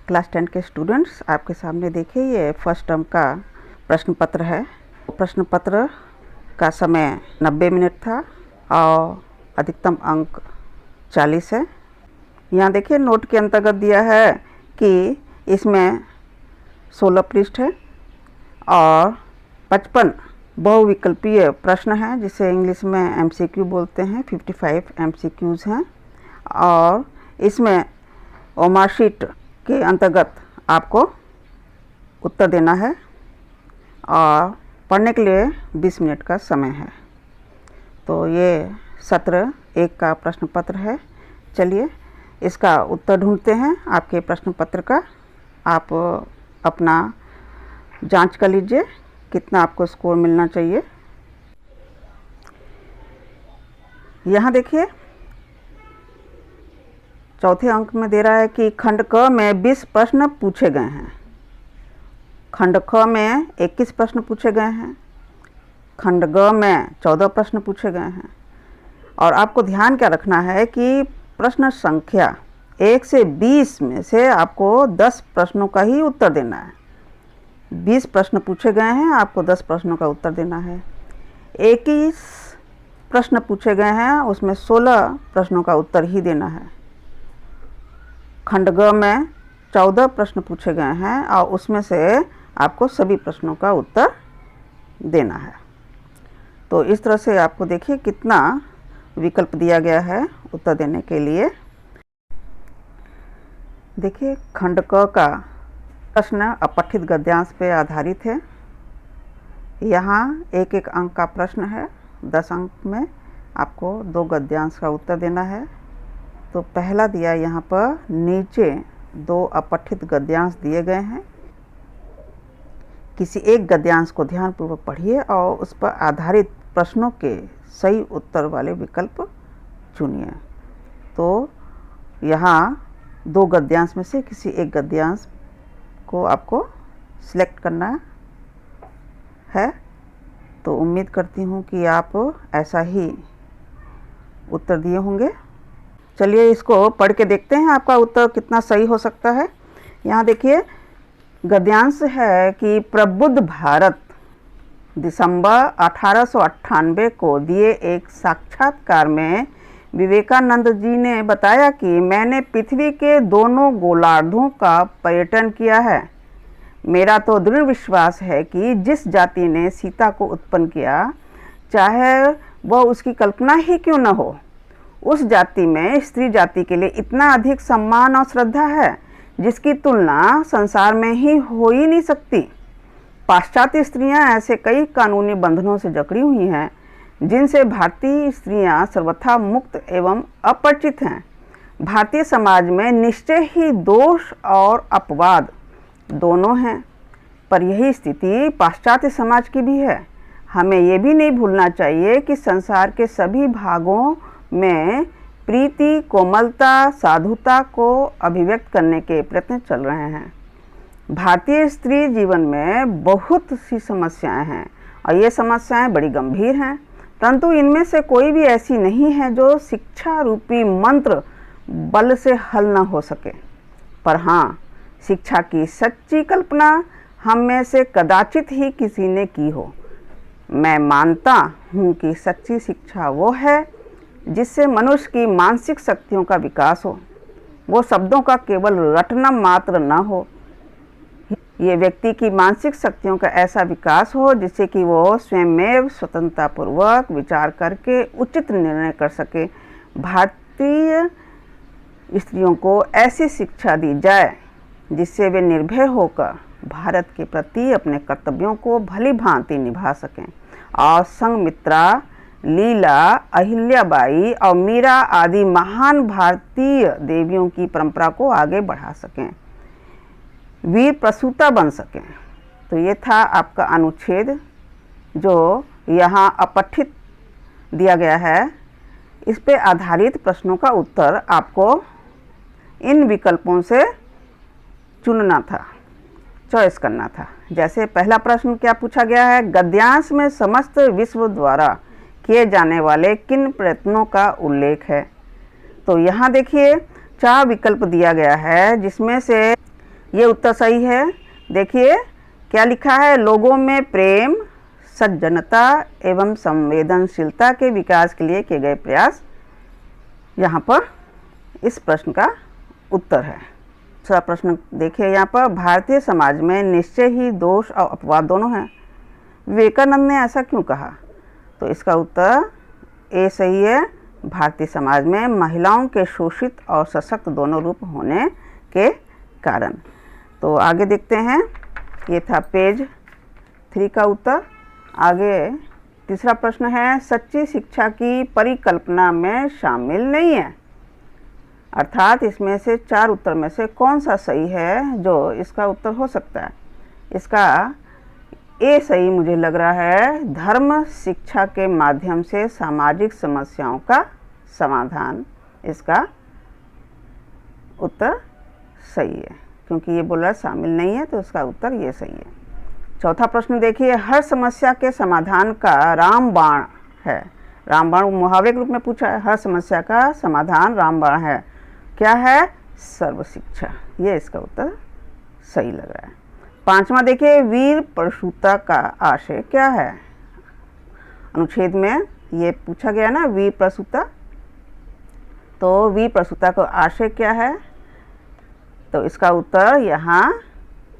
Class 10 के students, आपके सामने देखिए ये फर्स्ट टर्म का प्रश्न पत्र है। प्रश्न पत्र का समय 90 मिनट था और अधिकतम अंक 40 है। यहाँ देखिए नोट के अंतर्गत दिया है कि इसमें 16 पृष्ठ है और 55 बहुविकल्पीय प्रश्न हैं, जिसे इंग्लिश में MCQ बोलते हैं। 55 MCQs हैं और इसमें ओमारशीट के अंतर्गत आपको उत्तर देना है और पढ़ने के लिए 20 मिनट का समय है। तो ये सत्र 1 का प्रश्न पत्र है। चलिए इसका उत्तर ढूंढते हैं आपके प्रश्न पत्र का। आप अपना जांच कर लीजिए कितना आपको स्कोर मिलना चाहिए। यहाँ देखिए चौथे अंक में दे रहा है कि खंड क में 20 प्रश्न पूछे गए हैं। खंड ख में 21 प्रश्न पूछे गए हैं। खंड ग में 14 प्रश्न पूछे गए हैं। और आपको ध्यान क्या रखना है कि प्रश्न संख्या 1 से 20 में से आपको 10 प्रश्नों का ही उत्तर देना है। 20 प्रश्न पूछे गए हैं, आपको 10 प्रश्नों का उत्तर देना है। 21 प्रश्न पूछे गए हैं, उसमें 16 प्रश्नों का उत्तर ही देना है। खंड ग में 14 प्रश्न पूछे गए हैं और उसमें से आपको सभी प्रश्नों का उत्तर देना है। तो इस तरह से आपको देखिए कितना विकल्प दिया गया है उत्तर देने के लिए। देखिए खंड क का प्रश्न अपठित गद्यांश पे आधारित है। यहाँ 1-1 अंक का प्रश्न है। 10 अंक में आपको 2 गद्यांश का उत्तर देना है। तो पहला दिया यहाँ पर, नीचे 2 अपठित गद्यांश दिए गए हैं। किसी एक गद्यांश को ध्यानपूर्वक पढ़िए और उस पर आधारित प्रश्नों के सही उत्तर वाले विकल्प चुनिए। तो यहाँ 2 गद्यांश में से किसी एक गद्यांश को आपको सिलेक्ट करना है। तो उम्मीद करती हूँ कि आप ऐसा ही उत्तर दिए होंगे। चलिए इसको पढ़ के देखते हैं आपका उत्तर कितना सही हो सकता है। यहाँ देखिए गद्यांश है कि प्रबुद्ध भारत दिसंबर 1898 को दिए एक साक्षात्कार में विवेकानंद जी ने बताया कि मैंने पृथ्वी के दोनों गोलार्धों का पर्यटन किया है। मेरा तो दृढ़ विश्वास है कि जिस जाति ने सीता को उत्पन्न किया, चाहे वह उसकी कल्पना ही क्यों न हो, उस जाति में स्त्री जाति के लिए इतना अधिक सम्मान और श्रद्धा है जिसकी तुलना संसार में ही हो ही नहीं सकती। पाश्चात्य स्त्रियां ऐसे कई कानूनी बंधनों से जकड़ी हुई हैं जिनसे भारतीय स्त्रियां सर्वथा मुक्त एवं अपरिचित हैं। भारतीय समाज में निश्चय ही दोष और अपवाद दोनों हैं, पर यही स्थिति पाश्चात्य समाज की भी है। हमें ये भी नहीं भूलना चाहिए कि संसार के सभी भागों में प्रीति, कोमलता, साधुता को अभिव्यक्त करने के प्रयत्न चल रहे हैं। भारतीय स्त्री जीवन में बहुत सी समस्याएं हैं और ये समस्याएं बड़ी गंभीर हैं, परंतु इनमें से कोई भी ऐसी नहीं है जो शिक्षा रूपी मंत्र बल से हल न हो सके। पर हाँ, शिक्षा की सच्ची कल्पना हम में से कदाचित ही किसी ने की हो। मैं मानता हूँ कि सच्ची शिक्षा वो है जिससे मनुष्य की मानसिक शक्तियों का विकास हो, वो शब्दों का केवल रटना मात्र न हो। ये व्यक्ति की मानसिक शक्तियों का ऐसा विकास हो जिससे कि वो स्वयं स्वतंत्रतापूर्वक विचार करके उचित निर्णय कर सके। भारतीय स्त्रियों को ऐसी शिक्षा दी जाए जिससे वे निर्भय होकर भारत के प्रति अपने कर्तव्यों को भली भांति निभा सकें और संघमित्रा, लीला, अहिल्याबाई और मीरा आदि महान भारतीय देवियों की परंपरा को आगे बढ़ा सकें, वीर प्रसूता बन सकें। तो ये था आपका अनुच्छेद जो यहाँ अपठित दिया गया है। इस पे आधारित प्रश्नों का उत्तर आपको इन विकल्पों से चुनना था, चॉइस करना था। जैसे पहला प्रश्न क्या पूछा गया है, गद्यांश में समस्त विश्व द्वारा किए जाने वाले किन प्रयत्नों का उल्लेख है। तो यहाँ देखिए 4 विकल्प दिया गया है, जिसमें से ये उत्तर सही है। देखिए क्या लिखा है, लोगों में प्रेम, सज्जनता एवं संवेदनशीलता के विकास के लिए किए गए प्रयास, यहाँ पर इस प्रश्न का उत्तर है। दूसरा प्रश्न देखिए यहाँ पर, भारतीय समाज में निश्चय ही दोष और अपवाद दोनों हैं, विवेकानंद ने ऐसा क्यों कहा? तो इसका उत्तर ए सही है। भारतीय समाज में महिलाओं के शोषित और सशक्त दोनों रूप होने के कारण। तो आगे देखते हैं, ये था पेज 3 का उत्तर। आगे तीसरा प्रश्न है, सच्ची शिक्षा की परिकल्पना में शामिल नहीं है, अर्थात इसमें से 4 उत्तर में से कौन सा सही है जो इसका उत्तर हो सकता है? इसका ए सही मुझे लग रहा है, धर्म शिक्षा के माध्यम से सामाजिक समस्याओं का समाधान, इसका उत्तर सही है, क्योंकि ये बोल रहा है शामिल नहीं है, तो इसका उत्तर ये सही है। चौथा प्रश्न देखिए, हर समस्या के समाधान का रामबाण है। रामबाण मुहावरे के रूप में पूछा है, हर समस्या का समाधान रामबाण है, क्या है? सर्व शिक्षा। ये इसका उत्तर सही लग रहा है। पांचवा देखिए, वीर प्रसूता का आशय क्या है? अनुच्छेद में ये पूछा गया ना, वीर प्रसूता, तो वीर प्रसूता का आशय क्या है? तो इसका उत्तर यहाँ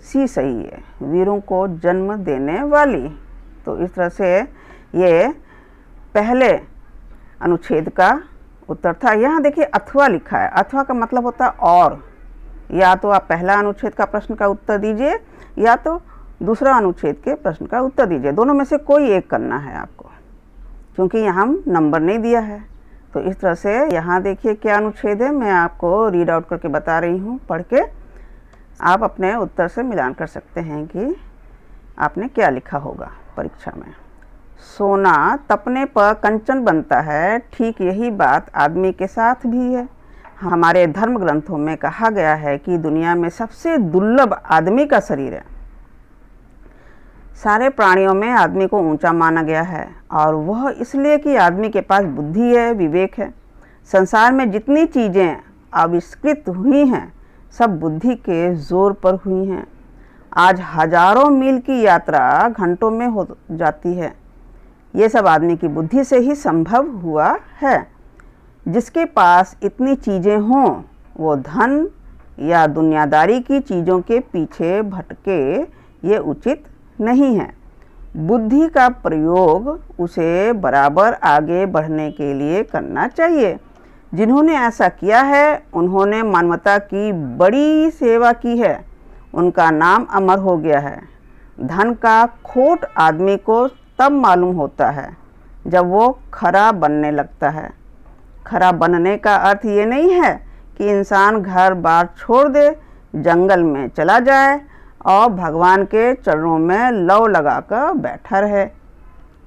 सी सही है, वीरों को जन्म देने वाली। तो इस तरह से ये पहले अनुच्छेद का उत्तर था। यहाँ देखिए अथवा लिखा है, अथवा का मतलब होता है और, या तो आप पहला अनुच्छेद का प्रश्न का उत्तर दीजिए या तो दूसरा अनुच्छेद के प्रश्न का उत्तर दीजिए, दोनों में से कोई एक करना है आपको, क्योंकि यहाँ नंबर नहीं दिया है। तो इस तरह से यहाँ देखिए क्या अनुच्छेद है, मैं आपको रीड आउट करके बता रही हूँ, पढ़ के आप अपने उत्तर से मिलान कर सकते हैं कि आपने क्या लिखा होगा परीक्षा में। सोना तपने पर कंचन बनता है, ठीक यही बात आदमी के साथ भी है। हमारे धर्म ग्रंथों में कहा गया है कि दुनिया में सबसे दुर्लभ आदमी का शरीर है। सारे प्राणियों में आदमी को ऊंचा माना गया है, और वह इसलिए कि आदमी के पास बुद्धि है, विवेक है। संसार में जितनी चीज़ें आविष्कृत हुई हैं सब बुद्धि के जोर पर हुई हैं। आज हजारों मील की यात्रा घंटों में हो जाती है, ये सब आदमी की बुद्धि से ही संभव हुआ है। जिसके पास इतनी चीज़ें हों वो धन या दुनियादारी की चीज़ों के पीछे भटके, ये उचित नहीं है। बुद्धि का प्रयोग उसे बराबर आगे बढ़ने के लिए करना चाहिए। जिन्होंने ऐसा किया है उन्होंने मानवता की बड़ी सेवा की है, उनका नाम अमर हो गया है। धन का खोट आदमी को तब मालूम होता है जब वो खरा बनने लगता है। खरा बनने का अर्थ ये नहीं है कि इंसान घर बार छोड़ दे, जंगल में चला जाए और भगवान के चरणों में लौ लगाकर बैठा रहे।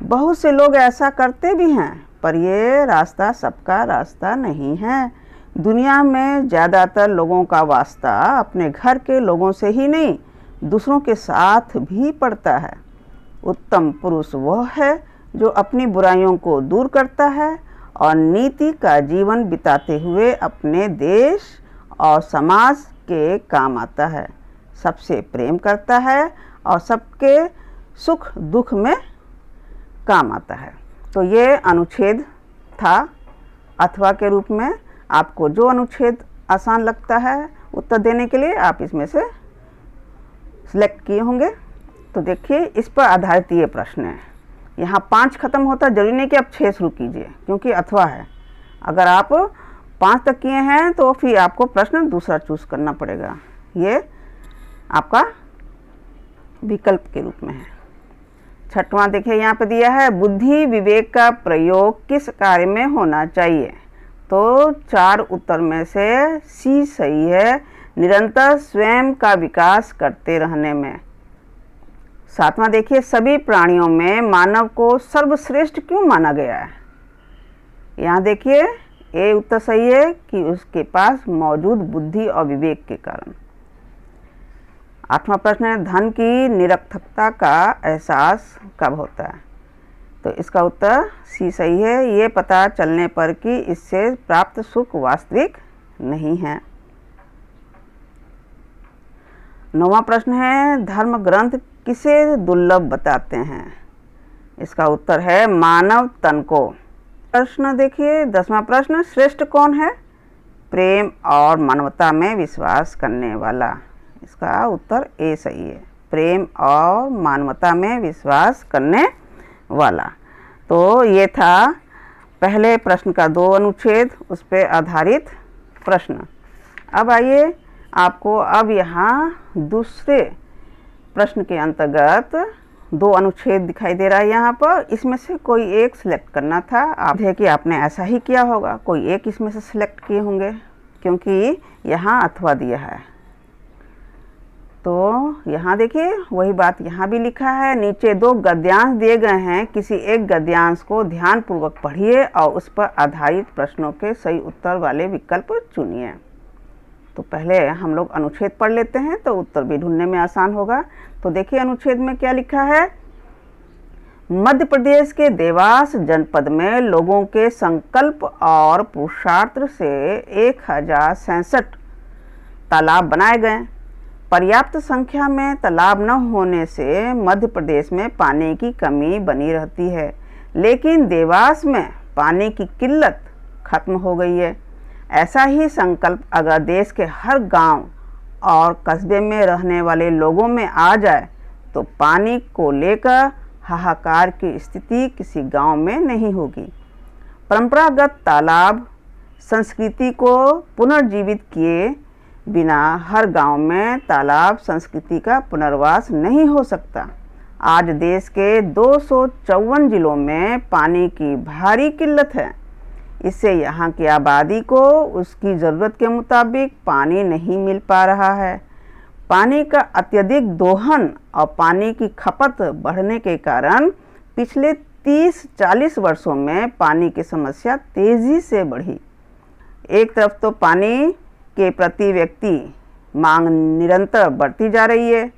बहुत से लोग ऐसा करते भी हैं, पर ये रास्ता सबका रास्ता नहीं है। दुनिया में ज़्यादातर लोगों का वास्ता अपने घर के लोगों से ही नहीं, दूसरों के साथ भी पड़ता है। उत्तम पुरुष वह है जो अपनी बुराइयों को दूर करता है और नीति का जीवन बिताते हुए अपने देश और समाज के काम आता है, सबसे प्रेम करता है और सबके सुख दुख में काम आता है। तो ये अनुच्छेद था अथवा के रूप में। आपको जो अनुच्छेद आसान लगता है उत्तर देने के लिए आप इसमें से सिलेक्ट किए होंगे। तो देखिए इस पर आधारित ये प्रश्न है। यहाँ 5 खत्म होता, जरूरी नहीं कि आप 6 शुरू कीजिए, क्योंकि अथवा है। अगर आप 5 तक किए हैं तो फिर आपको प्रश्न दूसरा चूज करना पड़ेगा, ये आपका विकल्प के रूप में है। छठवां देखिए यहाँ पे दिया है, बुद्धि विवेक का प्रयोग किस कार्य में होना चाहिए? तो 4 उत्तर में से सी सही है, निरंतर स्वयं का विकास करते रहने में। 7वां देखिए, सभी प्राणियों में मानव को सर्वश्रेष्ठ क्यों माना गया है? यहाँ देखिए ए उत्तर सही है कि उसके पास मौजूद बुद्धि और विवेक के कारण। 8वां प्रश्न है, धन की निरर्थकता का एहसास कब होता है? तो इसका उत्तर सी सही है, ये पता चलने पर कि इससे प्राप्त सुख वास्तविक नहीं है। 9वां प्रश्न है, धर्म ग्रंथ किसे दुर्लभ बताते हैं? इसका उत्तर है मानव तन को। प्रश्न देखिए 10वां प्रश्न, श्रेष्ठ कौन है? प्रेम और मानवता में विश्वास करने वाला। इसका उत्तर ए सही है, प्रेम और मानवता में विश्वास करने वाला। तो ये था पहले प्रश्न का 2 अनुच्छेद, उस पर आधारित प्रश्न। अब आइए आपको अब यहाँ दूसरे प्रश्न के अंतर्गत 2 अनुच्छेद दिखाई दे रहा है यहाँ पर। इसमें से कोई एक सिलेक्ट करना था। आप देखिए कि आपने ऐसा ही किया होगा, कोई एक इसमें से सिलेक्ट किए होंगे, क्योंकि यहाँ अथवा दिया है। तो यहाँ देखिए वही बात यहाँ भी लिखा है। नीचे 2 गद्यांश दिए गए हैं, किसी एक गद्यांश को ध्यानपूर्वक पढ़िए और उस पर आधारित प्रश्नों के सही उत्तर वाले विकल्प चुनिए। तो पहले हम लोग अनुच्छेद पढ़ लेते हैं तो उत्तर भी ढूंढने में आसान होगा। तो देखिए अनुच्छेद में क्या लिखा है। मध्य प्रदेश के देवास जनपद में लोगों के संकल्प और पुरुषार्थ से 1067 तालाब बनाए गए। पर्याप्त संख्या में तालाब न होने से मध्य प्रदेश में पानी की कमी बनी रहती है, लेकिन देवास में पानी की किल्लत खत्म हो गई है। ऐसा ही संकल्प अगर देश के हर गांव और कस्बे में रहने वाले लोगों में आ जाए तो पानी को लेकर हाहाकार की स्थिति किसी गांव में नहीं होगी। परंपरागत तालाब संस्कृति को पुनर्जीवित किए बिना हर गांव में तालाब संस्कृति का पुनर्वास नहीं हो सकता। आज देश के 254 जिलों में पानी की भारी किल्लत है। इससे यहाँ की आबादी को उसकी ज़रूरत के मुताबिक पानी नहीं मिल पा रहा है। पानी का अत्यधिक दोहन और पानी की खपत बढ़ने के कारण पिछले 30-40 वर्षों में पानी की समस्या तेज़ी से बढ़ी। एक तरफ तो पानी के प्रति व्यक्ति मांग निरंतर बढ़ती जा रही है,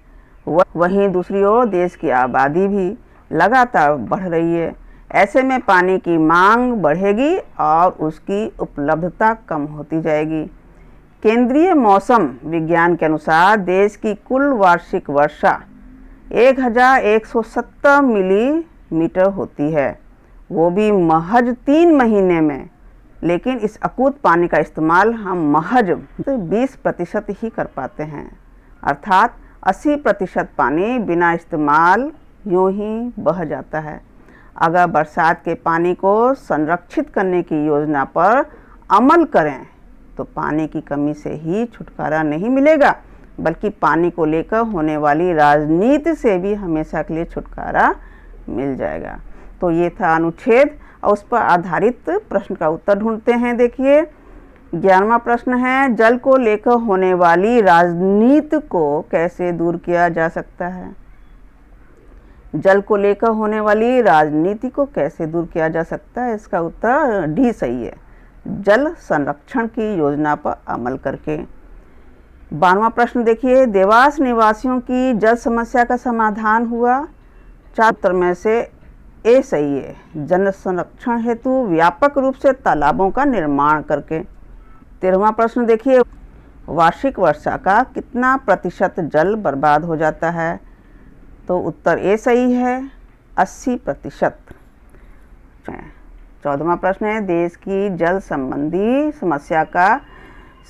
वहीं दूसरी ओर देश की आबादी भी लगातार बढ़ रही है। ऐसे में पानी की मांग बढ़ेगी और उसकी उपलब्धता कम होती जाएगी। केंद्रीय मौसम विज्ञान के अनुसार देश की कुल वार्षिक वर्षा 1170 मिलीमीटर होती है, वो भी महज 3 महीने में। लेकिन इस अकूत पानी का इस्तेमाल हम महज 20% ही कर पाते हैं, अर्थात 80% पानी बिना इस्तेमाल यूं ही बह जाता है। अगर बरसात के पानी को संरक्षित करने की योजना पर अमल करें तो पानी की कमी से ही छुटकारा नहीं मिलेगा, बल्कि पानी को लेकर होने वाली राजनीति से भी हमेशा के लिए छुटकारा मिल जाएगा। तो ये था अनुच्छेद और उस पर आधारित प्रश्न का उत्तर ढूंढते हैं। देखिए 11वां प्रश्न है, जल को लेकर होने वाली राजनीति को कैसे दूर किया जा सकता है? जल को लेकर होने वाली राजनीति को कैसे दूर किया जा सकता है? इसका उत्तर डी सही है, जल संरक्षण की योजना पर अमल करके। 12वां प्रश्न देखिए, देवास निवासियों की जल समस्या का समाधान हुआ। 4 उत्तर में से ए सही है, जल संरक्षण हेतु व्यापक रूप से तालाबों का निर्माण करके। 13वां प्रश्न देखिए, वार्षिक वर्षा का कितना प्रतिशत जल बर्बाद हो जाता है? तो उत्तर ए सही है, 80%। 14वां प्रश्न है, देश की जल संबंधी समस्या का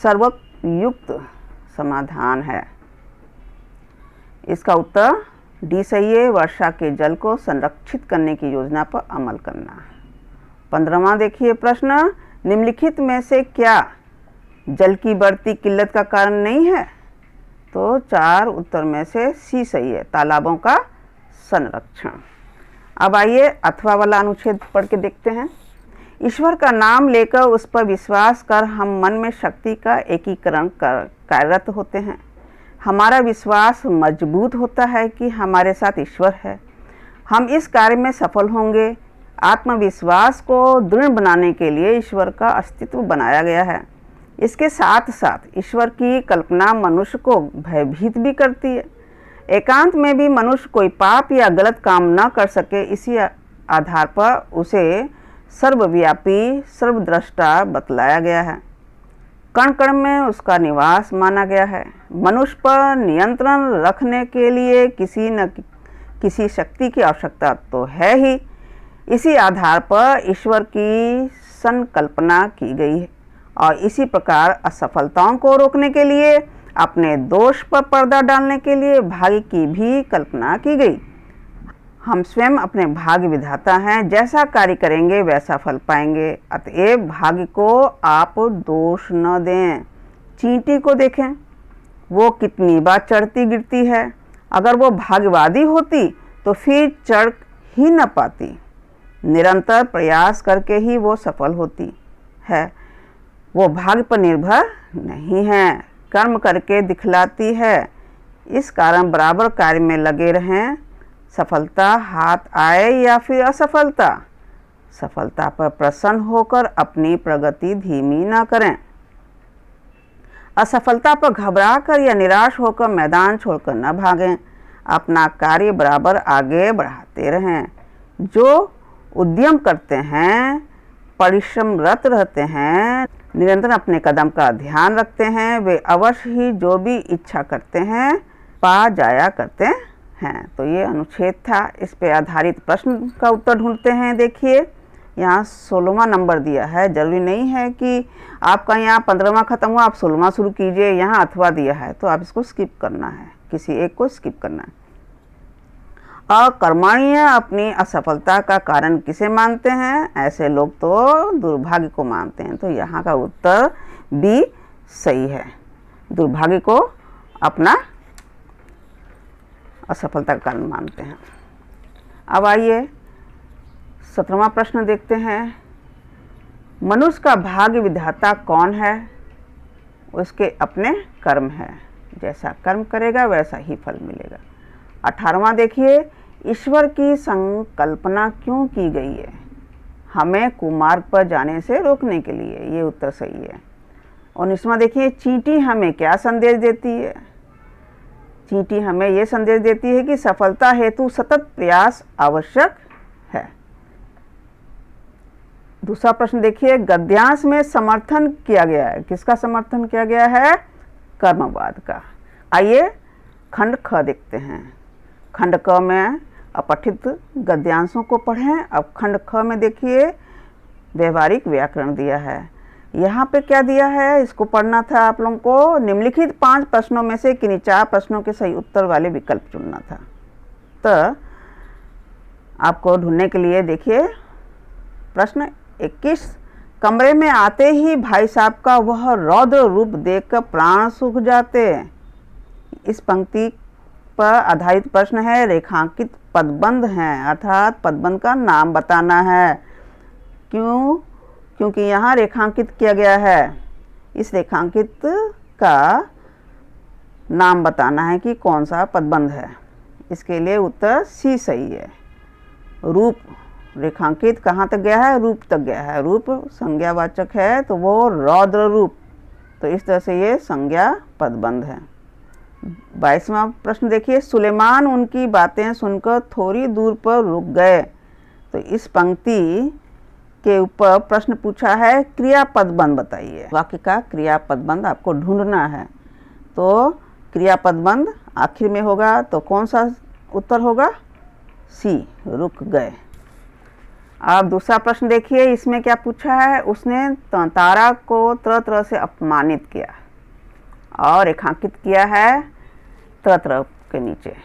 सर्वोपयुक्त समाधान है। इसका उत्तर डी सही है, वर्षा के जल को संरक्षित करने की योजना पर अमल करना। 15वां देखिए प्रश्न, निम्नलिखित में से क्या जल की बढ़ती किल्लत का कारण नहीं है? तो 4 उत्तर में से सी सही है, तालाबों का संरक्षण। अब आइए अथवा वाला अनुच्छेद पढ़ के देखते हैं। ईश्वर का नाम लेकर उस पर विश्वास कर हम मन में शक्ति का एकीकरण कर कार्यरत होते हैं। हमारा विश्वास मजबूत होता है कि हमारे साथ ईश्वर है, हम इस कार्य में सफल होंगे। आत्मविश्वास को दृढ़ बनाने के लिए ईश्वर का अस्तित्व बनाया गया है। इसके साथ साथ ईश्वर की कल्पना मनुष्य को भयभीत भी करती है। एकांत में भी मनुष्य कोई पाप या गलत काम न कर सके, इसी आधार पर उसे सर्वव्यापी सर्वद्रष्टा बतलाया गया है। कण कण में उसका निवास माना गया है। मनुष्य पर नियंत्रण रखने के लिए किसी न किसी शक्ति की आवश्यकता तो है ही। इसी आधार पर ईश्वर की संकल्पना की गई है और इसी प्रकार असफलताओं को रोकने के लिए, अपने दोष पर पर्दा डालने के लिए भाग्य की भी कल्पना की गई। हम स्वयं अपने भाग्य विधाता हैं, जैसा कार्य करेंगे वैसा फल पाएंगे। अतएव भाग्य को आप दोष न दें। चींटी को देखें, वो कितनी बार चढ़ती गिरती है। अगर वो भाग्यवादी होती तो फिर चढ़ ही न पाती। निरंतर प्रयास करके ही वो सफल होती है। वो भाग्य पर निर्भर नहीं है, कर्म करके दिखलाती है। इस कारण बराबर कार्य में लगे रहें। सफलता हाथ आए या फिर असफलता, सफलता पर प्रसन्न होकर अपनी प्रगति धीमी न करें। असफलता पर घबरा कर या निराश होकर मैदान छोड़कर न भागें। अपना कार्य बराबर आगे बढ़ाते रहें। जो उद्यम करते हैं, परिश्रमरत रहते हैं, निरंतर अपने कदम का ध्यान रखते हैं, वे अवश्य ही जो भी इच्छा करते हैं पा जाया करते हैं। तो ये अनुच्छेद था। इस पे आधारित प्रश्न का उत्तर ढूंढते हैं। देखिए यहाँ 16वां नंबर दिया है। जरूरी नहीं है कि आपका यहाँ 15वां खत्म हुआ आप 16वां शुरू कीजिए। यहाँ अथवा दिया है तो आप इसको स्किप करना है, किसी एक को स्किप करना है। अकर्मण्य अपनी असफलता का कारण किसे मानते हैं? ऐसे लोग तो दुर्भाग्य को मानते हैं। तो यहाँ का उत्तर बी सही है। दुर्भाग्य को अपना असफलता का कारण मानते हैं। अब आइए 17वां प्रश्न देखते हैं। मनुष्य का भाग्य विधाता कौन है? उसके अपने कर्म है। जैसा कर्म करेगा वैसा ही फल मिलेगा। 18वां देखिए, ईश्वर की संकल्पना क्यों की गई है? हमें कुमार्ग पर जाने से रोकने के लिए। ये उत्तर सही है। 19वां देखिए, चींटी हमें क्या संदेश देती है? चींटी हमें ये संदेश देती है कि सफलता हेतु सतत प्रयास आवश्यक है। दूसरा प्रश्न देखिए, गद्यांश में समर्थन किया गया है। किसका समर्थन किया गया है? कर्मवाद का। आइए खंड ख देखते हैं। खंड क में अपठित गद्यांशों को पढ़ें। अब खंड ख में देखिए व्यवहारिक व्याकरण दिया है। यहाँ पे क्या दिया है इसको पढ़ना था आप लोगों को। निम्नलिखित 5 प्रश्नों में से किन्हीं 4 प्रश्नों के सही उत्तर वाले विकल्प चुनना था। तो आपको ढूंढने के लिए देखिए प्रश्न 21, कमरे में आते ही भाई साहब का वह रौद्र रूप देखकर प्राण सूख जाते। इस पंक्ति पर आधारित प्रश्न है। रेखांकित पदबंध हैं, अर्थात पदबंध का नाम बताना है। क्यों? क्योंकि यहाँ रेखांकित किया गया है। इस रेखांकित का नाम बताना है कि कौन सा पदबंध है। इसके लिए उत्तर सी सही है। रूप रेखांकित कहाँ तक गया है? रूप तक गया है। रूप संज्ञावाचक है तो वो रौद्र रूप, तो इस तरह से ये संज्ञा पदबंध है। 22वां प्रश्न देखिए, सुलेमान उनकी बातें सुनकर थोड़ी दूर पर रुक गए। तो इस पंक्ति के ऊपर प्रश्न पूछा है, क्रियापदबंध बताइए। वाक्य का क्रियापदबंध आपको ढूंढना है। तो क्रियापदबंध आखिर में होगा तो कौन सा उत्तर होगा? सी, रुक गए। अब दूसरा प्रश्न देखिए, इसमें क्या पूछा है? उसने तारा को तरह तरह से अपमानित किया और रेखांकित किया है तरह तरह के नीचे।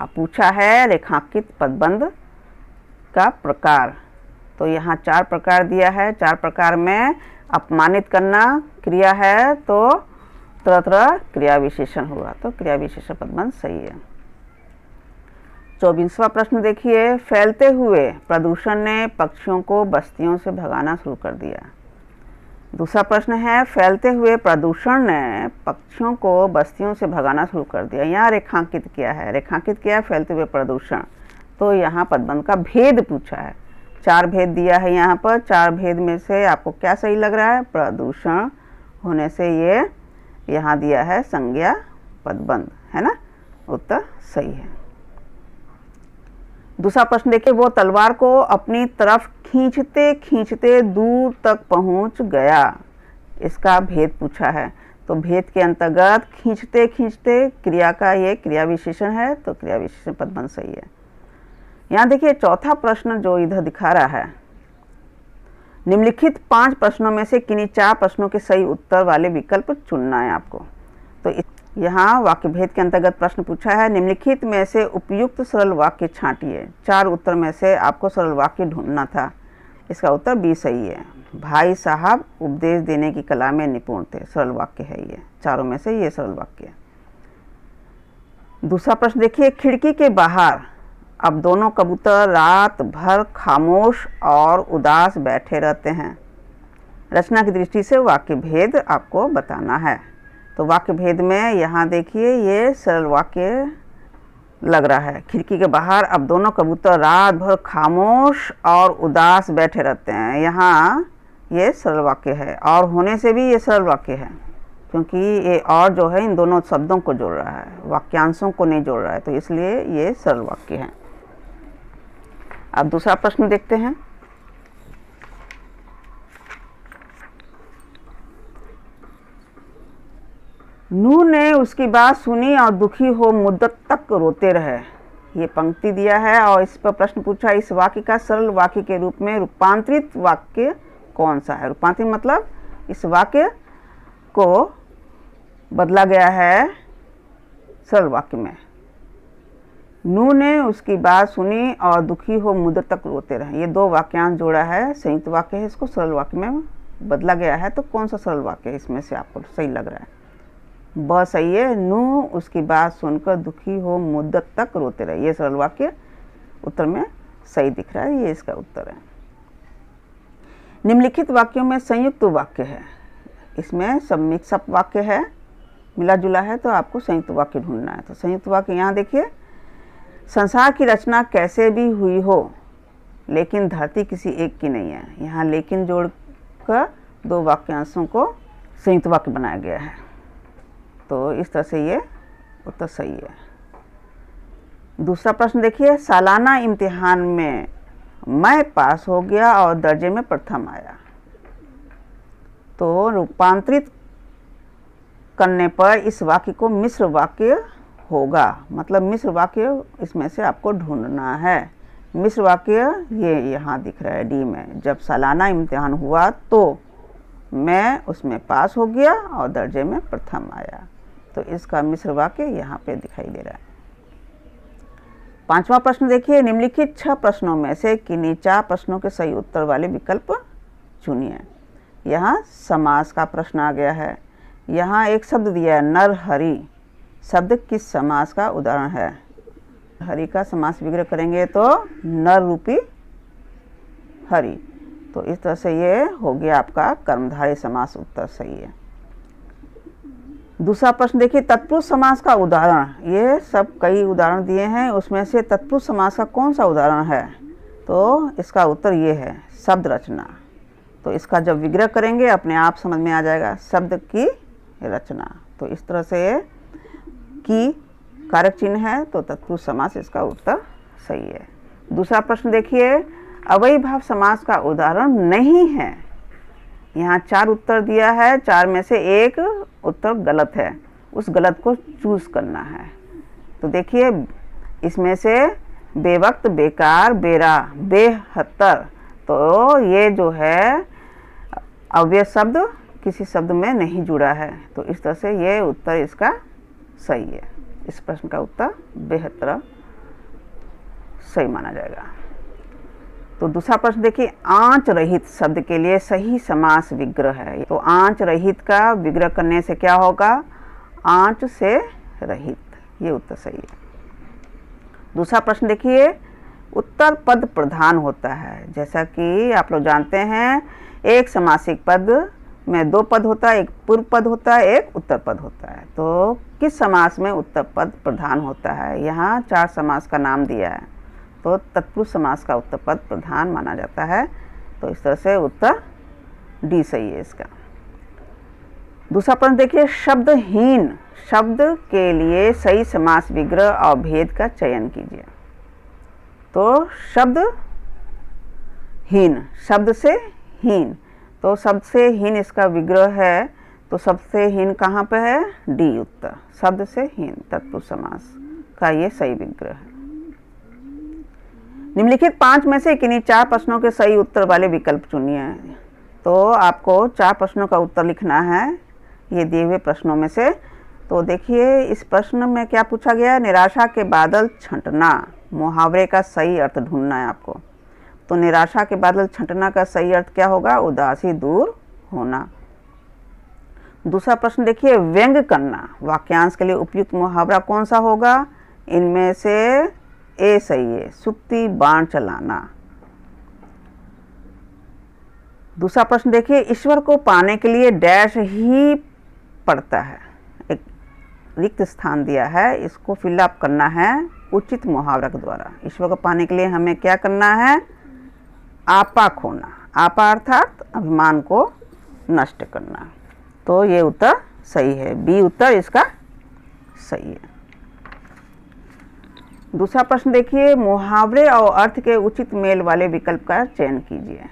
अब पूछा है रेखांकित पदबंध का प्रकार। तो यहाँ 4 प्रकार दिया है। 4 प्रकार में अपमानित करना क्रिया है तो तरह तरह क्रिया विशेषण होगा। तो क्रिया विशेषण पदबंध सही है। 24वां प्रश्न देखिए, फैलते हुए प्रदूषण ने पक्षियों को बस्तियों से भगाना शुरू कर दिया। दूसरा प्रश्न है, फैलते हुए प्रदूषण ने पक्षियों को बस्तियों से भगाना शुरू कर दिया। यहाँ रेखांकित किया है। रेखांकित किया फैलते हुए प्रदूषण। तो यहाँ पदबंध का भेद पूछा है। 4 भेद दिया है यहाँ पर। 4 भेद में से आपको क्या सही लग रहा है? प्रदूषण होने से ये यहाँ दिया है संज्ञा पदबंध, है ना? उत्तर सही है। दूसरा प्रश्न देखिए, वो तलवार को अपनी तरफ खींचते खींचते दूर तक पहुंच गया। इसका भेद पूछा है। तो भेद के अंतर्गत खींचते खींचते क्रिया का ये क्रिया विशेषण है, तो क्रिया विशेषण पदबंध सही है। यहाँ देखिए चौथा प्रश्न जो इधर दिखा रहा है, निम्नलिखित 5 प्रश्नों में से किन्हीं 4 प्रश्नों के सही उत्तर वाले विकल्प चुनना है आपको। तो यहाँ वाक्य भेद के अंतर्गत प्रश्न पूछा है, निम्नलिखित में से उपयुक्त सरल वाक्य छांटिए। 4 उत्तर में से आपको सरल वाक्य ढूंढना था। इसका उत्तर बी सही है। भाई साहब उपदेश देने की कला में निपुण थे, सरल वाक्य है ये। चारों में से ये सरल वाक्य है। दूसरा प्रश्न देखिए, खिड़की के बाहर अब दोनों कबूतर रात भर खामोश और उदास बैठे रहते हैं। रचना की दृष्टि से वाक्य भेद आपको बताना है। तो वाक्य भेद में यहाँ देखिए ये सरल वाक्य लग रहा है। खिड़की के बाहर अब दोनों कबूतर रात भर खामोश और उदास बैठे रहते हैं। यहाँ ये सरल वाक्य है, और होने से भी ये सरल वाक्य है, क्योंकि ये और जो है इन दोनों शब्दों को जोड़ रहा है, वाक्यांशों को नहीं जोड़ रहा है, तो इसलिए ये सरल वाक्य है। अब दूसरा प्रश्न देखते हैं। नूह ने उसकी बात सुनी और दुखी हो मुद्दत तक रोते रहे। ये पंक्ति दिया है और इस पर प्रश्न पूछा, इस वाक्य का सरल वाक्य के रूप में रूपांतरित वाक्य कौन सा है। रूपांतरित मतलब इस वाक्य को बदला गया है सरल वाक्य में। नूह ने उसकी बात सुनी और दुखी हो मुद्दत तक रोते रहे। ये 2 वाक्यांश जोड़ा है, संयुक्त वाक्य है, इसको सरल वाक्य में बदला गया है। तो कौन सा सरल वाक्य है इसमें से आपको सही लग रहा है? ब सही है। नूह उसकी बात सुनकर दुखी हो मुद्दत तक रोते रहे, ये सरल वाक्य उत्तर में सही दिख रहा है, ये इसका उत्तर है। निम्नलिखित वाक्यों में संयुक्त वाक्य है। इसमें सब मिक्सअप वाक्य है, मिला जुला है, तो आपको संयुक्त वाक्य ढूंढना है। तो संयुक्त वाक्य यहाँ देखिए, संसार की रचना कैसे भी हुई हो लेकिन धरती किसी एक की नहीं है। यहाँ लेकिन जोड़कर 2 वाक्यांशों को संयुक्त वाक्य बनाया गया है। तो इस तरह से ये उत्तर सही है। दूसरा प्रश्न देखिए, सालाना इम्तिहान में मैं पास हो गया और दर्जे में प्रथम आया। तो रूपांतरित करने पर इस वाक्य को मिश्र वाक्य होगा, मतलब मिश्र वाक्य इसमें से आपको ढूंढना है। मिश्र वाक्य ये यहाँ दिख रहा है डी में, जब सालाना इम्तिहान हुआ तो मैं उसमें पास हो गया और दर्जे में प्रथम आया। तो इसका मिश्र वाक्य यहाँ पे दिखाई दे रहा है। 5वां प्रश्न देखिए, निम्नलिखित 6 प्रश्नों में से किन्हीं 4 प्रश्नों के सही उत्तर वाले विकल्प चुनिए। यहाँ समास का प्रश्न आ गया है। यहाँ एक शब्द दिया है नर हरि, शब्द किस समास का उदाहरण है? हरि का समास विग्रह करेंगे तो नर रूपी हरि। तो इस तरह से ये हो गया आपका कर्मधारय समास, उत्तर सही है। दूसरा प्रश्न देखिए, तत्पुरुष समास का उदाहरण। ये सब कई उदाहरण दिए हैं, उसमें से तत्पुरुष समास का कौन सा उदाहरण है? तो इसका उत्तर ये है, शब्द रचना। तो इसका जब विग्रह करेंगे अपने आप समझ में आ जाएगा, शब्द की रचना। तो इस तरह से की कारक चिन्ह है, तो तत्पुरुष समास इसका उत्तर सही है। दूसरा प्रश्न देखिए, अव्ययीभाव समास का उदाहरण नहीं है। यहाँ 4 उत्तर दिया है, 4 में से एक उत्तर गलत है, उस गलत को चूज करना है। तो देखिए इसमें से बेवक्त, बेकार, बेरा, बेहतर, तो ये जो है अव्यय शब्द किसी शब्द में नहीं जुड़ा है। तो इस तरह से ये उत्तर इसका सही है। इस प्रश्न का उत्तर बेहतर सही माना जाएगा। तो दूसरा प्रश्न देखिए, आंच रहित शब्द के लिए सही समास विग्रह है। तो आंच रहित का विग्रह करने से क्या होगा? आंच से रहित, ये उत्तर सही है। दूसरा प्रश्न देखिए, उत्तर पद प्रधान होता है। जैसा कि आप लोग जानते हैं, एक समासिक पद में 2 पद होता है, एक पूर्व पद होता है, एक उत्तर पद होता है। तो किस समास में उत्तर पद प्रधान होता है? यहाँ 4 समास का नाम दिया है, तो तत्पुरुष समास का उत्तर पद प्रधान माना जाता है। तो इस तरह से उत्तर डी सही है इसका। दूसरा प्रश्न देखिए, शब्दहीन शब्द के लिए सही समास विग्रह और भेद का चयन कीजिए। तो शब्दहीन, शब्द से हीन, तो सबसे हीन इसका विग्रह है, तो सबसे हीन कहाँ पे है? डी उत्तर, शब्द से हीन तत्पुरुष समास का ये सही विग्रह है। निम्नलिखित 5 में से किन्हीं 4 प्रश्नों के सही उत्तर वाले विकल्प चुनिए। तो आपको 4 प्रश्नों का उत्तर लिखना है ये दिए हुए प्रश्नों में से। तो देखिए इस प्रश्न में क्या पूछा गया है? निराशा के बादल छंटना, मुहावरे का सही अर्थ ढूंढना है आपको। तो निराशा के बादल छंटना का सही अर्थ क्या होगा? उदासी दूर होना। दूसरा प्रश्न देखिए, व्यंग करना, वाक्यांश के लिए उपयुक्त मुहावरा कौन सा होगा? इनमें से ए सही है, सुक्ति बाण चलाना। दूसरा प्रश्न देखिए, ईश्वर को पाने के लिए डैश ही पड़ता है, एक रिक्त स्थान दिया है, इसको फिलअप करना है उचित मुहावरा के द्वारा। ईश्वर को पाने के लिए हमें क्या करना है? आपा खोना, आपा अर्थात अभिमान को नष्ट करना। तो ये उत्तर सही है, बी उत्तर इसका सही है। दूसरा प्रश्न देखिए, मुहावरे और अर्थ के उचित मेल वाले विकल्प का चयन कीजिए।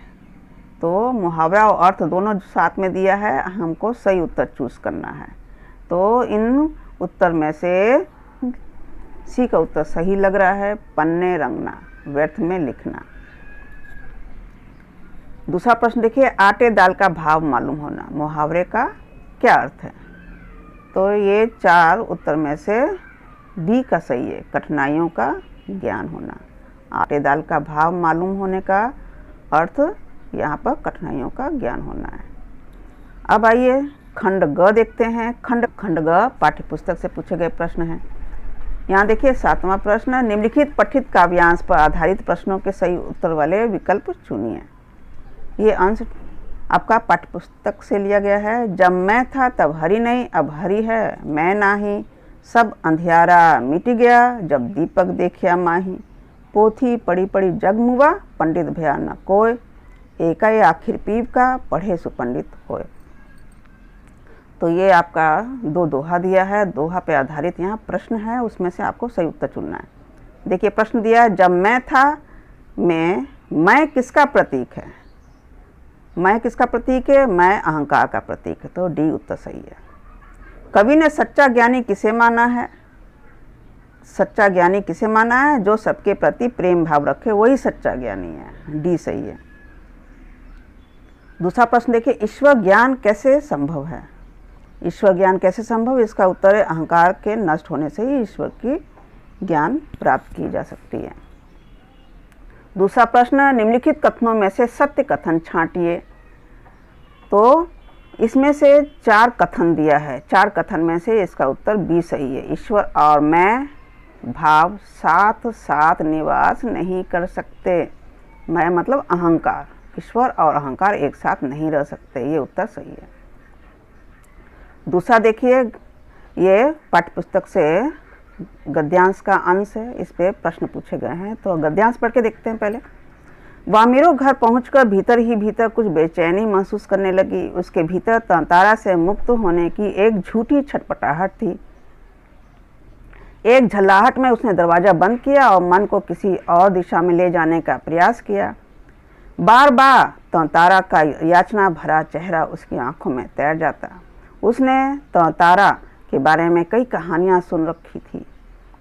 तो मुहावरा और अर्थ दोनों साथ में दिया है, हमको सही उत्तर चूज करना है। तो इन उत्तर में से सी का उत्तर सही लग रहा है, पन्ने रंगना, व्यर्थ में लिखना। दूसरा प्रश्न देखिए, आटे दाल का भाव मालूम होना, मुहावरे का क्या अर्थ है? तो ये 4 उत्तर में से बी का सही है, कठिनाइयों का ज्ञान होना। आटे दाल का भाव मालूम होने का अर्थ यहाँ पर कठिनाइयों का ज्ञान होना है। अब आइए खंड ग देखते हैं। खंड ग पाठ्यपुस्तक से पूछे गए प्रश्न हैं। यहाँ देखिए 7वां प्रश्न, निम्नलिखित पठित काव्यांश पर आधारित प्रश्नों के सही उत्तर वाले विकल्प चुनिए। ये अंश आपका पाठ्यपुस्तक से लिया गया है। जब मैं था तब हरि नहीं, अब हरि है मैं नाही, सब अंधियारा मिट गया, जब दीपक देखिया माही, पोथी पड़ी पड़ी जगमुआ, पंडित भया न कोय, एकाए आखिर पीव का, पढ़े सुपंडित होए। तो ये आपका 2 दोहा दिया है, दोहा पे आधारित यहाँ प्रश्न है, उसमें से आपको सही उत्तर चुनना है। देखिए प्रश्न दिया है, जब मैं था में मैं किसका प्रतीक है? मैं किसका प्रतीक है? मैं अहंकार का प्रतीक है, तो डी उत्तर सही है। कवि ने सच्चा ज्ञानी किसे माना है? सच्चा ज्ञानी किसे माना है? जो सबके प्रति प्रेम भाव रखे वही सच्चा ज्ञानी है, डी सही है। दूसरा प्रश्न देखिए, ईश्वर ज्ञान कैसे संभव है? ईश्वर ज्ञान कैसे संभव? इसका उत्तर है अहंकार के नष्ट होने से ही ईश्वर की ज्ञान प्राप्त की जा सकती है। दूसरा प्रश्न, निम्नलिखित कथनों में से सत्य कथन छांटिए। तो इसमें से 4 कथन दिया है, 4 कथन में से इसका उत्तर बी सही है। ईश्वर और मैं भाव साथ साथ निवास नहीं कर सकते। मैं मतलब अहंकार, ईश्वर और अहंकार एक साथ नहीं रह सकते, ये उत्तर सही है। दूसरा देखिए, ये पाठ्यपुस्तक से गद्यांश का अंश है, इस पे प्रश्न पूछे गए हैं। तो गद्यांश पढ़ के देखते हैं पहले। वामिरो घर पहुंचकर भीतर ही भीतर कुछ बेचैनी महसूस करने लगी। उसके भीतर तांतारा से मुक्त होने की एक झूठी छटपटाहट थी। एक झल्लाहट में उसने दरवाजा बंद किया और मन को किसी और दिशा में ले जाने का प्रयास किया। बार बार तांतारा का याचना भरा चेहरा उसकी आंखों में तैर जाता। उसने तांतारा के बारे में कई कहानियां सुन रखी थी।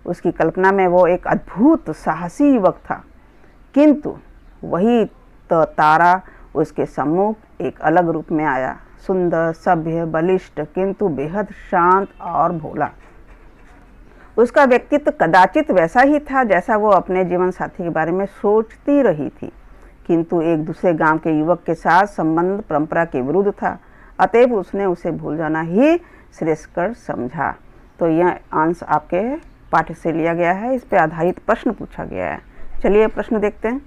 उसकी कल्पना में वो एक अद्भुत साहसी युवक था, किंतु वही तारा उसके सम्मुख एक अलग रूप में आया, सुंदर, सभ्य, बलिष्ठ, किंतु बेहद शांत और भोला। उसका व्यक्तित्व कदाचित वैसा ही था जैसा वो अपने जीवन साथी के बारे में सोचती रही थी, किंतु एक दूसरे गांव के युवक के साथ संबंध परंपरा के विरुद्ध था। अतएव उसने उसे भूल जाना ही श्रेयस्कर समझा। तो यह अंश आपके पाठ्य से लिया गया है, इस पर आधारित प्रश्न पूछा गया है। चलिए प्रश्न देखते हैं।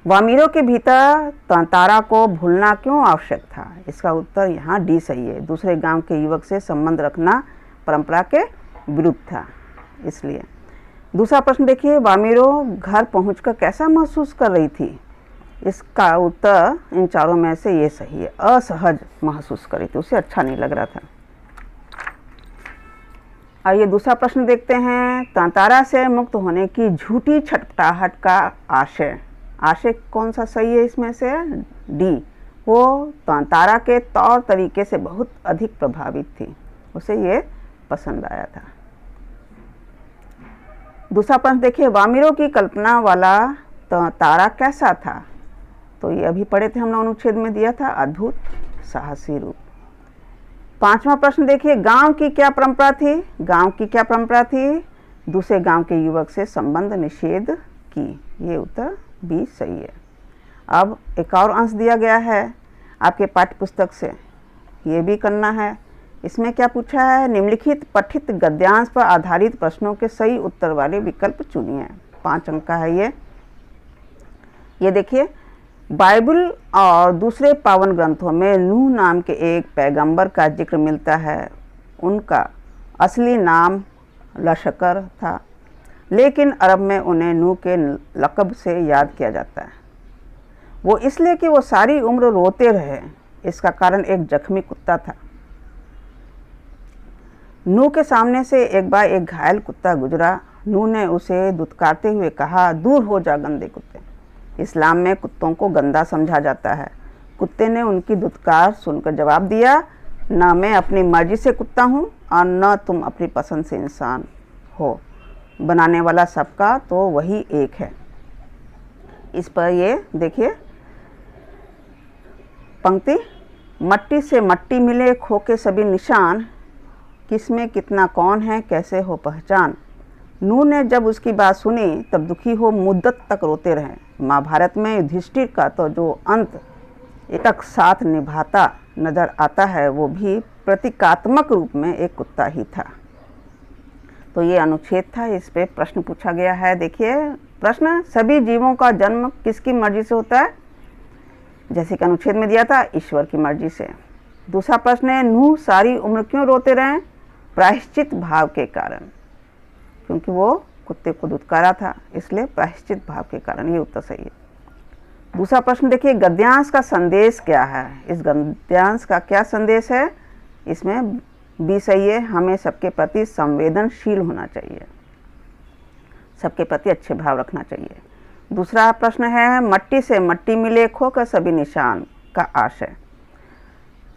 वामिरो के भीतर तांतारा को भूलना क्यों आवश्यक था? इसका उत्तर यहाँ डी सही है। दूसरे गांव के युवक से संबंध रखना परंपरा के विरुद्ध था, इसलिए। दूसरा प्रश्न देखिए, वामिरो घर पहुंचकर कैसा महसूस कर रही थी? इसका उत्तर इन चारों में से ये सही है, असहज महसूस कर रही थी, उसे अच्छा नहीं लग रहा था। आइए दूसरा प्रश्न देखते हैं। तांतारा से मुक्त होने की झूठी छटपटाहट का आशय, आशय कौन सा सही है इसमें से? डी, वो तारा के तौर तरीके से बहुत अधिक प्रभावित थी, उसे ये पसंद आया था। दूसरा प्रश्न देखिए, वामिरों की कल्पना वाला तारा कैसा था? तो ये अभी पढ़े थे हम लोग, अनुच्छेद में दिया था, अद्भुत साहसी रूप। पांचवा प्रश्न देखिए, गांव की क्या परंपरा थी? गांव की क्या परंपरा थी? दूसरे गांव के युवक से संबंध निषेध की। ये उत्तर बी सही है। अब एक और अंश दिया गया है आपके पाठ्य पुस्तक से, ये भी करना है। इसमें क्या पूछा है? निम्नलिखित पठित गद्यांश पर आधारित प्रश्नों के सही उत्तर वाले विकल्प चुनिए। 5 अंक का है ये देखिए, बाइबल और दूसरे पावन ग्रंथों में नूह नाम के एक पैगंबर का जिक्र मिलता है। उनका असली नाम लश्कर था, लेकिन अरब में उन्हें नूह के लक़ब से याद किया जाता है। वो इसलिए कि वो सारी उम्र रोते रहे। इसका कारण एक जख्मी कुत्ता था। नूह के सामने से एक बार एक घायल कुत्ता गुजरा। नूह ने उसे दुत्कारते हुए कहा, दूर हो जा गंदे कुत्ते। इस्लाम में कुत्तों को गंदा समझा जाता है। कुत्ते ने उनकी दुत्कार सुनकर जवाब दिया, न मैं अपनी मर्जी से कुत्ता हूँ और न तुम अपनी पसंद से इंसान हो। बनाने वाला सबका तो वही एक है। इस पर ये देखिए पंक्ति, मट्टी से मट्टी मिले खो के सभी निशान, किसमें कितना कौन है कैसे हो पहचान। नूह ने जब उसकी बात सुनी तब दुखी हो मुद्दत तक रोते रहे। महाभारत में युधिष्ठिर का तो जो अंत तक साथ निभाता नजर आता है, वो भी प्रतीकात्मक रूप में एक कुत्ता ही था। तो ये अनुच्छेद था, इस पे प्रश्न पूछा गया है। देखिए प्रश्न, सभी जीवों का जन्म किसकी मर्जी से होता है? जैसे कि अनुच्छेद में दिया था, ईश्वर की मर्जी से। दूसरा प्रश्न है, नूह सारी उम्र क्यों रोते रहे? प्रायश्चित भाव के कारण, क्योंकि वो कुत्ते को दुत्कारा था, इसलिए प्रायश्चित भाव के कारण। ये उत्तर सही है। दूसरा प्रश्न देखिए, गद्यांश का संदेश क्या है? इस गद्यांश का क्या संदेश है? इसमें बी सही है, हमें सबके प्रति संवेदनशील होना चाहिए, सबके प्रति अच्छे भाव रखना चाहिए। दूसरा प्रश्न है, मट्टी से मट्टी मिले खो कर सभी निशान का आशय।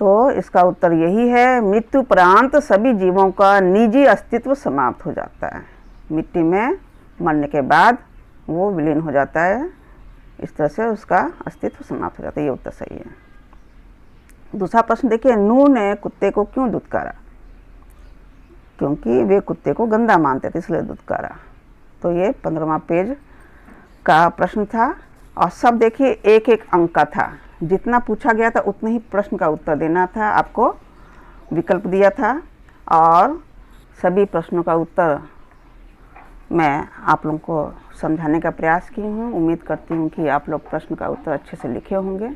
तो इसका उत्तर यही है, मृत्युपरांत सभी जीवों का निजी अस्तित्व समाप्त हो जाता है। मिट्टी में मरने के बाद वो विलीन हो जाता है, इस तरह से उसका अस्तित्व समाप्त हो जाता है। ये उत्तर सही है। दूसरा प्रश्न देखिए, नूह ने कुत्ते को क्यों दुत्कारा? क्योंकि वे कुत्ते को गंदा मानते थे, इसलिए दुत्कारा। तो ये 15वां पेज का प्रश्न था। और सब देखिए एक एक अंक का था। जितना पूछा गया था उतने ही प्रश्न का उत्तर देना था। आपको विकल्प दिया था और सभी प्रश्नों का उत्तर मैं आप लोगों को समझाने का प्रयास की हूँ। उम्मीद करती हूँ कि आप लोग प्रश्न का उत्तर अच्छे से लिखे होंगे।